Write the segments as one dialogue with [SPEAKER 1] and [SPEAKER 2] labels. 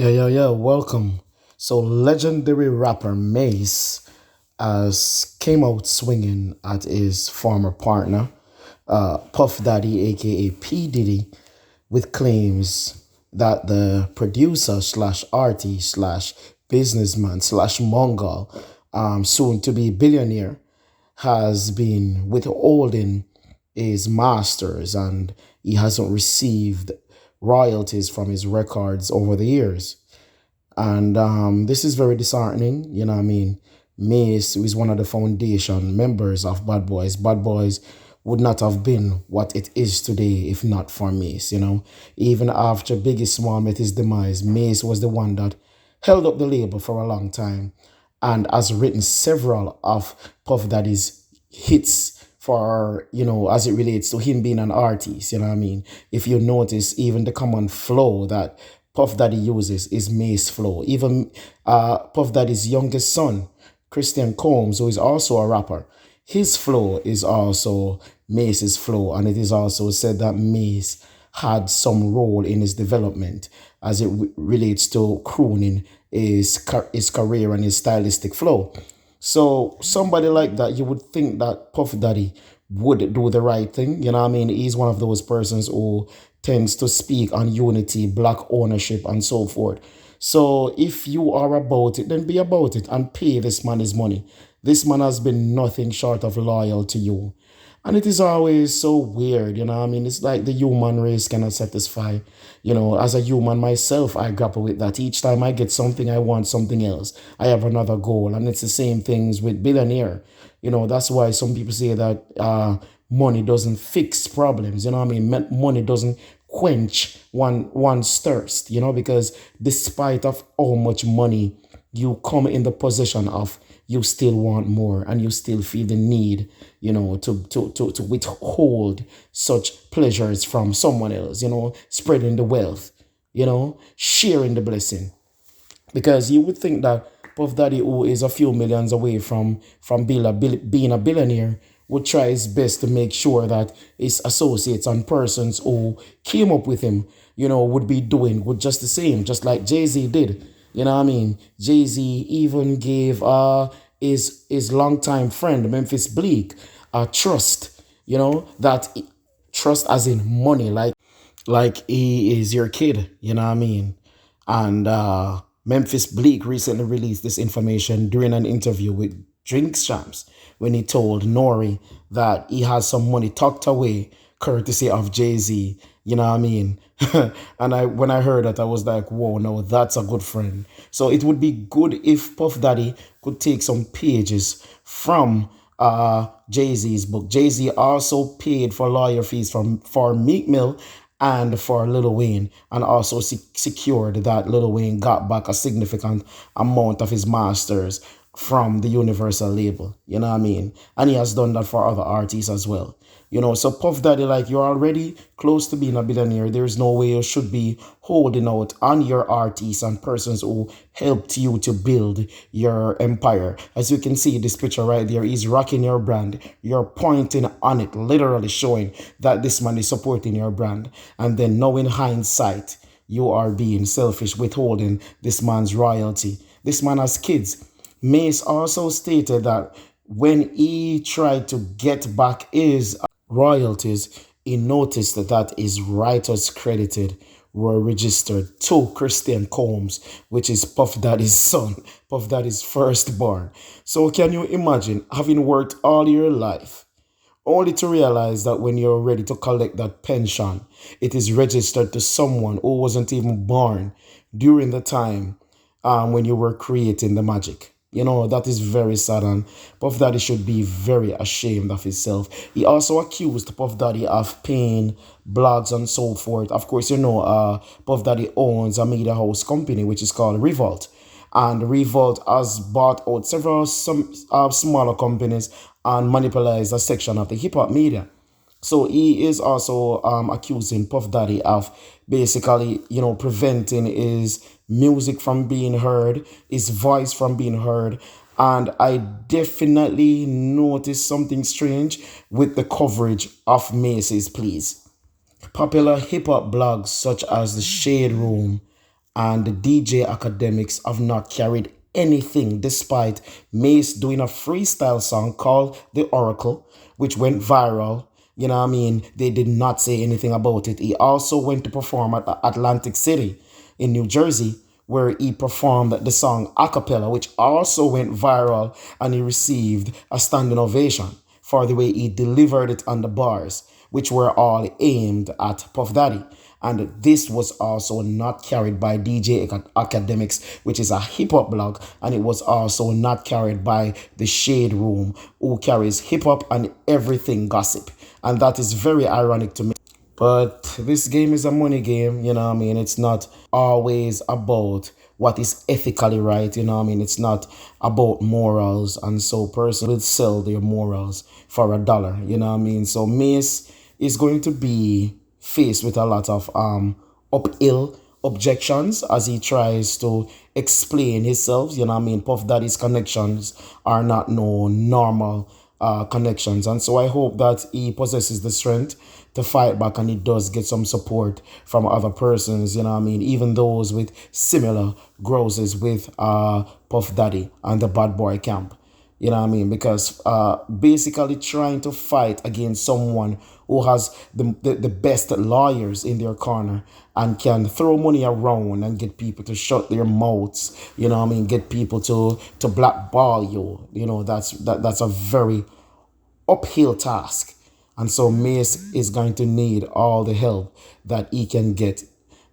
[SPEAKER 1] Yeah. Welcome. So, legendary rapper Mase has came out swinging at his former partner, Puff Daddy, aka P Diddy, with claims that the producer slash artist slash businessman slash Mongol, soon to be billionaire, has been withholding his masters and he hasn't received royalties from his records over the years. And this is very disheartening. You know what I mean? Mase is one of the foundation members of Bad Boys. Bad Boys would not have been what it is today if not for Mase, you know. Even after Biggie Small met his demise, Mase was the one that held up the label for a long time and has written several of Puff Daddy's hits for, as it relates to him being an artist, you know what I mean? If you notice, even the common flow that Puff Daddy uses is Mase flow. Even Puff Daddy's youngest son, Christian Combs, who is also a rapper, his flow is also Mace's flow, and it is also said that Mase had some role in his development as it relates to crooning his career and his stylistic flow. So somebody like that, you would think that Puff Daddy would do the right thing. You know what I mean? He's one of those persons who tends to speak on unity, black ownership, and so forth. So if you are about it, then be about it and pay this man his money. This man has been nothing short of loyal to you. And it is always so weird, you know what I mean? It's like the human race cannot satisfy. You know, as a human myself, I grapple with that. Each time I get something, I want something else. I have another goal. And it's the same things with billionaire. You know, that's why some people say that money doesn't fix problems. You know what I mean? Money doesn't quench one's thirst, you know, because despite of how much money you come in the possession of, you still want more and you still feel the need, to withhold such pleasures from someone else, spreading the wealth, sharing the blessing. Because you would think that Puff Daddy, who is a few millions away from being a billionaire, would try his best to make sure that his associates and persons who came up with him, would be doing would just the same, just like Jay-Z did. You know what I mean? Jay-Z even gave his longtime friend Memphis Bleak a trust, that trust as in money, like he is your kid, you know what I mean? And Memphis Bleak recently released this information during an interview with Drink Champs when he told Nori that he has some money tucked away courtesy of Jay-Z. You know what I mean? And when I heard that, I was like, whoa, no, that's a good friend. So it would be good if Puff Daddy could take some pages from Jay-Z's book. Jay-Z also paid for lawyer fees for Meek Mill and for Lil Wayne, and also secured that Lil Wayne got back a significant amount of his masters from the Universal label. You know what I mean? And he has done that for other artists as well. So Puff Daddy, like, you're already close to being a billionaire. There's no way you should be holding out on your artists and persons who helped you to build your empire. As you can see, this picture right there is rocking your brand. You're pointing on it, literally showing that this man is supporting your brand. And then now in hindsight, you are being selfish, withholding this man's royalty. This man has kids. Mace also stated that when he tried to get back his royalties, he noticed that his writers credited were registered to Christian Combs, which is Puff Daddy's son, Puff Daddy's firstborn. So can you imagine having worked all your life only to realize that when you're ready to collect that pension, it is registered to someone who wasn't even born during the time when you were creating the magic? That is very sad, and Puff Daddy should be very ashamed of himself. He also accused Puff Daddy of paying blogs and so forth. Of course, Puff Daddy owns a media house company which is called Revolt. And Revolt has bought out several smaller companies and monopolized a section of the hip hop media. So he is also accusing Puff Daddy of basically, preventing his music from being heard, his voice from being heard. And I definitely noticed something strange with the coverage of Macy's Please. Popular hip hop blogs such as The Shade Room and the DJ academics have not carried anything despite Mase doing a freestyle song called The Oracle, which went viral. You know what I mean? They did not say anything about it. He also went to perform at Atlantic City in New Jersey, where he performed the song a cappella, which also went viral, and he received a standing ovation for the way he delivered it on the bars, which were all aimed at Puff Daddy. And this was also not carried by DJ Academics, which is a hip hop blog, and it was also not carried by the Shade Room, who carries hip hop and everything gossip. And that is very ironic to me. But this game is a money game, you know what I mean? It's not always about what is ethically right, you know what I mean? It's not about morals, and so person will sell their morals for $1, you know what I mean? So Mase is going to be faced with a lot of uphill objections as he tries to explain himself, you know what I mean? Puff Daddy's connections are not no normal connections. And so I hope that he possesses the strength to fight back, and he does get some support from other persons, you know what I mean, even those with similar grosses with Puff Daddy and the bad boy camp. You know what I mean? Because basically trying to fight against someone who has the best lawyers in their corner and can throw money around and get people to shut their mouths, you know what I mean, get people to blackball you, you know, that's a very uphill task. And so Mase is going to need all the help that he can get,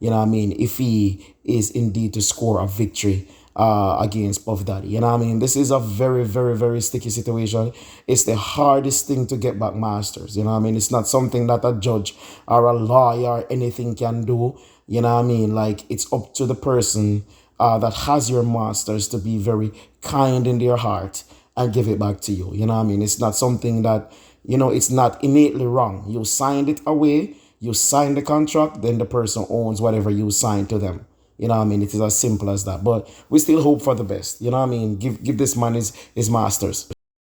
[SPEAKER 1] you know what I mean, if he is indeed to score a victory against Puff Daddy. You know what I mean? This is a very, very, very sticky situation. It's the hardest thing to get back masters. You know what I mean? It's not something that a judge or a lawyer or anything can do. You know what I mean? Like, it's up to the person that has your masters to be very kind in their heart and give it back to you. You know what I mean? It's not something that, you know, it's not innately wrong. You signed it away, you signed the contract, then the person owns whatever you signed to them. You know what I mean? It is as simple as that. But we still hope for the best. You know what I mean? Give this man his masters.